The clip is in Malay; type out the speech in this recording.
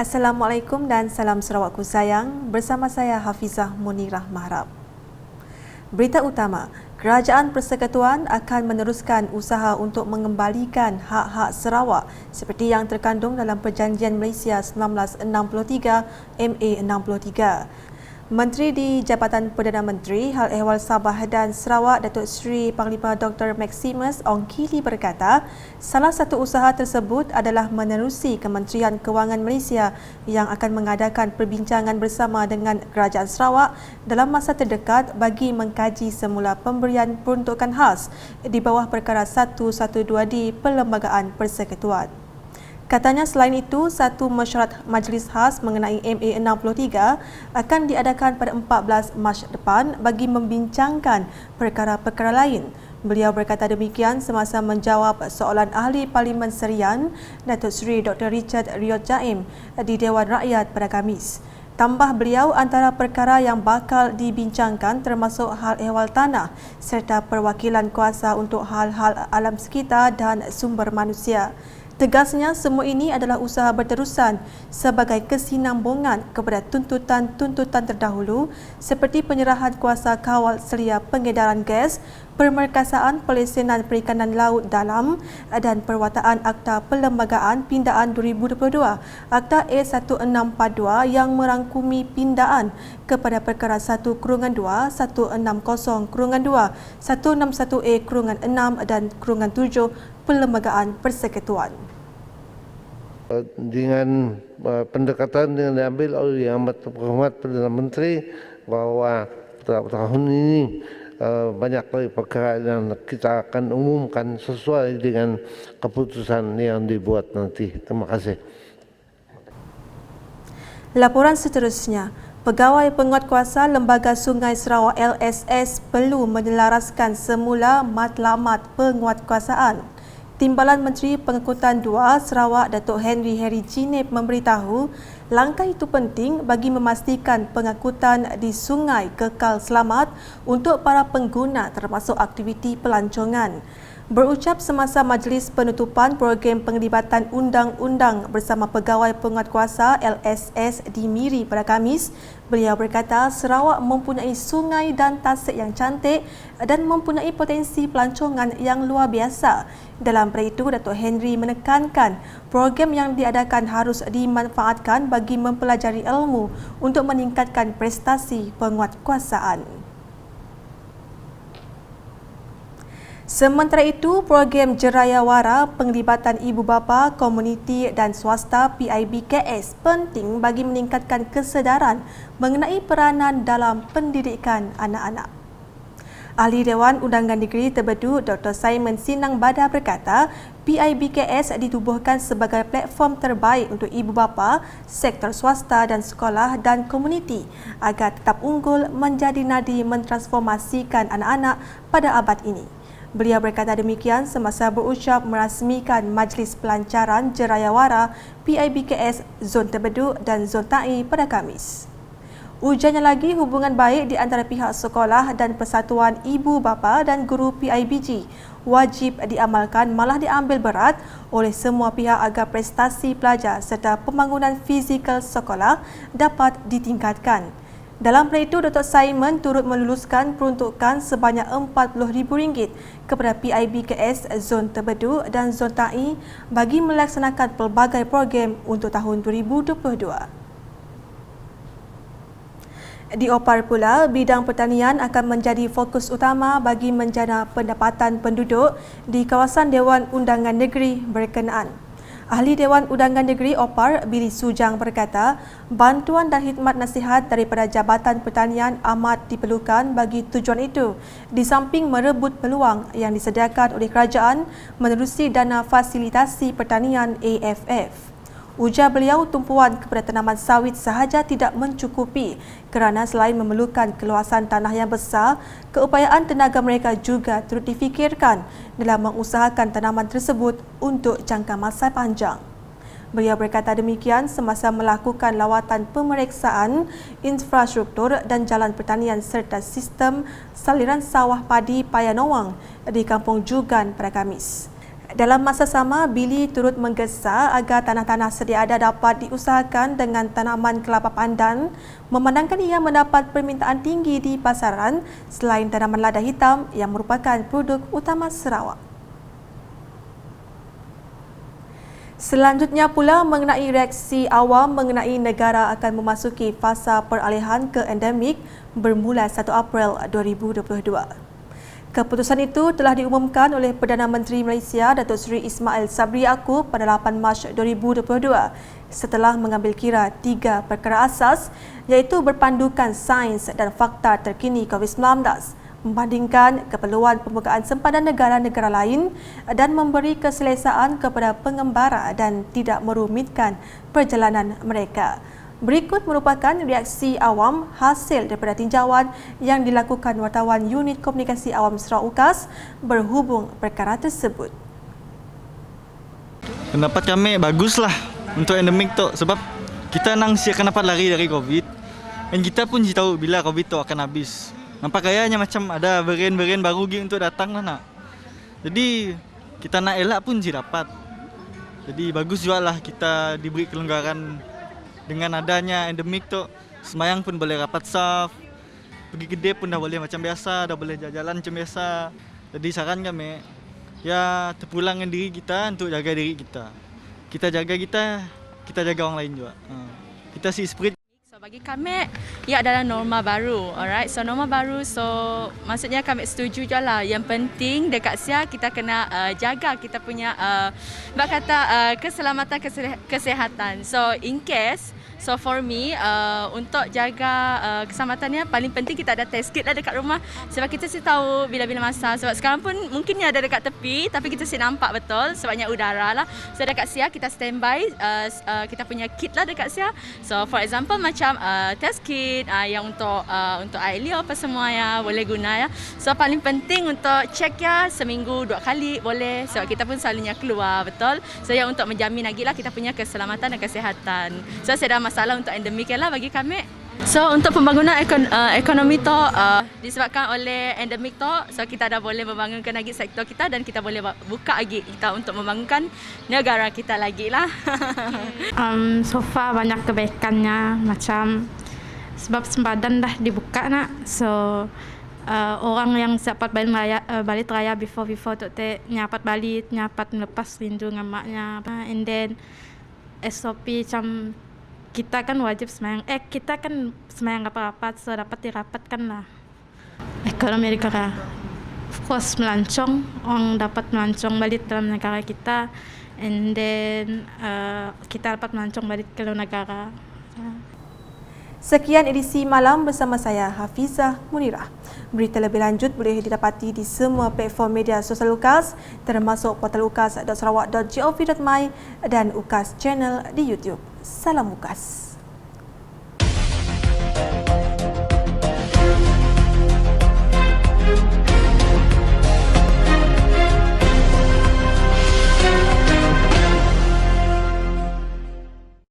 Assalamualaikum dan salam Sarawakku sayang. Bersama saya Hafizah Munirah Mahrab. Berita utama, Kerajaan Persekutuan akan meneruskan usaha untuk mengembalikan hak-hak Sarawak seperti yang terkandung dalam Perjanjian Malaysia 1963 MA 63. Menteri di Jabatan Perdana Menteri Hal Ehwal Sabah dan Sarawak Datuk Seri Panglima Dr. Maximus Ongkili berkata, salah satu usaha tersebut adalah menerusi Kementerian Kewangan Malaysia yang akan mengadakan perbincangan bersama dengan Kerajaan Sarawak dalam masa terdekat bagi mengkaji semula pemberian peruntukan khas di bawah Perkara 112 di Perlembagaan Persekutuan. Katanya selain itu, satu mesyuarat majlis khas mengenai MA 63 akan diadakan pada 14 Mac depan bagi membincangkan perkara-perkara lain. Beliau berkata demikian semasa menjawab soalan Ahli Parlimen Serian Datuk Seri Dr. Richard Riot Jaim di Dewan Rakyat pada Khamis. Tambah beliau, antara perkara yang bakal dibincangkan termasuk hal ehwal tanah serta perwakilan kuasa untuk hal-hal alam sekitar dan sumber manusia. Tegasnya, semua ini adalah usaha berterusan sebagai kesinambungan kepada tuntutan-tuntutan terdahulu seperti penyerahan kuasa kawal selia pengedaran gas, pemerkasaan pelesenan perikanan laut dalam dan perwataan Akta Perlembagaan Pindaan 2022, Akta A1642 yang merangkumi pindaan kepada Perkara 1/2, 160/2, 161A/6 dan /7 Perlembagaan Persekutuan. Dengan pendekatan yang diambil oleh Yang Amat Berhormat Perdana Menteri bahawa tahun ini banyak lagi perkara yang kita akan umumkan sesuai dengan keputusan yang dibuat nanti. Terima kasih. Laporan seterusnya, Pegawai Penguatkuasa Lembaga Sungai Sarawak LSS perlu menyelaraskan semula matlamat penguatkuasaan. Timbalan Menteri Pengangkutan 2 Sarawak Datuk Henry Jinip memberitahu langkah itu penting bagi memastikan pengangkutan di sungai kekal selamat untuk para pengguna termasuk aktiviti pelancongan. Berucap semasa majlis penutupan program penglibatan undang-undang bersama Pegawai Penguatkuasa LSS di Miri pada Khamis, beliau berkata Sarawak mempunyai sungai dan tasik yang cantik dan mempunyai potensi pelancongan yang luar biasa. Dalam pada itu, Datuk Henry menekankan program yang diadakan harus dimanfaatkan bagi mempelajari ilmu untuk meningkatkan prestasi penguatkuasaan. Sementara itu, program Jerayawara penglibatan ibu bapa, komuniti dan swasta PIBKS penting bagi meningkatkan kesedaran mengenai peranan dalam pendidikan anak-anak. Ahli Dewan Undangan Negeri Terbedu Dr. Simon Sinang Badar berkata, PIBKS ditubuhkan sebagai platform terbaik untuk ibu bapa, sektor swasta dan sekolah dan komuniti agar tetap unggul menjadi nadi mentransformasikan anak-anak pada abad ini. Beliau berkata demikian semasa berucap merasmikan Majlis Pelancaran Jerayawara PIBKS Zon Terbedu dan Zon Tai pada Khamis. Ujarnya lagi, hubungan baik di antara pihak sekolah dan Persatuan Ibu Bapa dan Guru PIBG wajib diamalkan malah diambil berat oleh semua pihak agar prestasi pelajar serta pembangunan fizikal sekolah dapat ditingkatkan. Dalam pada itu, Dr. Simon turut meluluskan peruntukan sebanyak RM40,000 kepada PIBKS Zon Terbedu dan Zon Tai bagi melaksanakan pelbagai program untuk tahun 2022. Di Opar pula, bidang pertanian akan menjadi fokus utama bagi menjana pendapatan penduduk di kawasan Dewan Undangan Negeri berkenaan. Ahli Dewan Undangan Negeri Opar, Billy Sujang berkata, bantuan dan khidmat nasihat daripada Jabatan Pertanian amat diperlukan bagi tujuan itu, di samping merebut peluang yang disediakan oleh kerajaan menerusi dana fasilitasi pertanian AFF. Ujar beliau, tumpuan kepada tanaman sawit sahaja tidak mencukupi kerana selain memerlukan keluasan tanah yang besar, keupayaan tenaga mereka juga turut difikirkan dalam mengusahakan tanaman tersebut untuk jangka masa panjang. Beliau berkata demikian semasa melakukan lawatan pemeriksaan infrastruktur dan jalan pertanian serta sistem saliran sawah padi Payanowang di Kampung Jugan pada Khamis. Dalam masa sama, Billy turut menggesa agar tanah-tanah sedia ada dapat diusahakan dengan tanaman kelapa pandan memandangkan ia mendapat permintaan tinggi di pasaran selain tanaman lada hitam yang merupakan produk utama Sarawak. Selanjutnya pula mengenai reaksi awam mengenai negara akan memasuki fasa peralihan ke endemik bermula 1 April 2022. Keputusan itu telah diumumkan oleh Perdana Menteri Malaysia Datuk Seri Ismail Sabri Yaakob pada 8 Mac 2022 setelah mengambil kira 3 perkara asas iaitu berpandukan sains dan fakta terkini COVID-19, membandingkan keperluan pembukaan sempadan negara-negara lain dan memberi keselesaan kepada pengembara dan tidak merumitkan perjalanan mereka. Berikut merupakan reaksi awam hasil daripada tinjauan yang dilakukan wartawan Unit Komunikasi Awam Sarawak UKAS berhubung perkara tersebut. Pendapat kami baguslah untuk endemik tu sebab kita nang siakan dapat lari dari COVID dan kita pun tahu bila COVID tu akan habis. Nampak kayaknya macam ada varian-varian baru lagi untuk datang lah nak. Jadi kita nak elak pun dapat. Jadi bagus juga lah kita diberi kelonggaran. Dengan adanya endemik tu, semayang pun boleh rapat saf, pergi kedai pun dah boleh macam biasa, dah boleh jalan macam biasa. Jadi saran kami, ya terpulangkan diri kita untuk jaga diri kita. Kita jaga kita jaga orang lain juga. Kita si spirit. So bagi kami, ia adalah norma baru, alright. So norma baru, so maksudnya kami setuju je lah. Yang penting dekat sia kita kena jaga kita punya, keselamatan kesihatan. So in case, so for me, untuk jaga keselamatannya paling penting kita ada test kit lah dekat rumah. Sebab kita si tahu bila-bila masa. Sebab sekarang pun mungkinnya ada dekat tepi, tapi kita si nampak betul sebabnya udara lah. So dekat sia kita standby, kita punya kit lah dekat sia. So for example macam test kit yang untuk air liur apa semua ya boleh guna ya. So paling penting untuk cek ya seminggu 2 kali boleh. Sebab kita pun selalunya keluar betul. So yang untuk menjamin lagi lah kita punya keselamatan dan kesihatan. So saya dah masalah untuk endemik lah bagi kami. So untuk pembangunan ekonomi tu disebabkan oleh endemik tu, so kita dah boleh membangunkan lagi sektor kita dan kita boleh buka lagi kita untuk membangunkan negara kita lagi lah. So far banyak kebaikannya macam sebab sempadan dah dibuka nak. So orang yang dapat balik raya before tu nyapat balik, nyapat melepas rindu dengan maknya. And then SOP macam kita kan wajib semayang. Kita kan semayang rapat-rapat, so dapat dirapatkan lah. Ekonomi negara, of course melancong, orang dapat melancong balik dalam negara kita, and then kita dapat melancong balik ke luar negara. Sekian edisi malam bersama saya Hafizah Munirah. Berita lebih lanjut boleh didapati di semua platform media sosial UKAS termasuk portal ukas.sarawak.gov.my dan UKAS Channel di YouTube. Salam UKAS.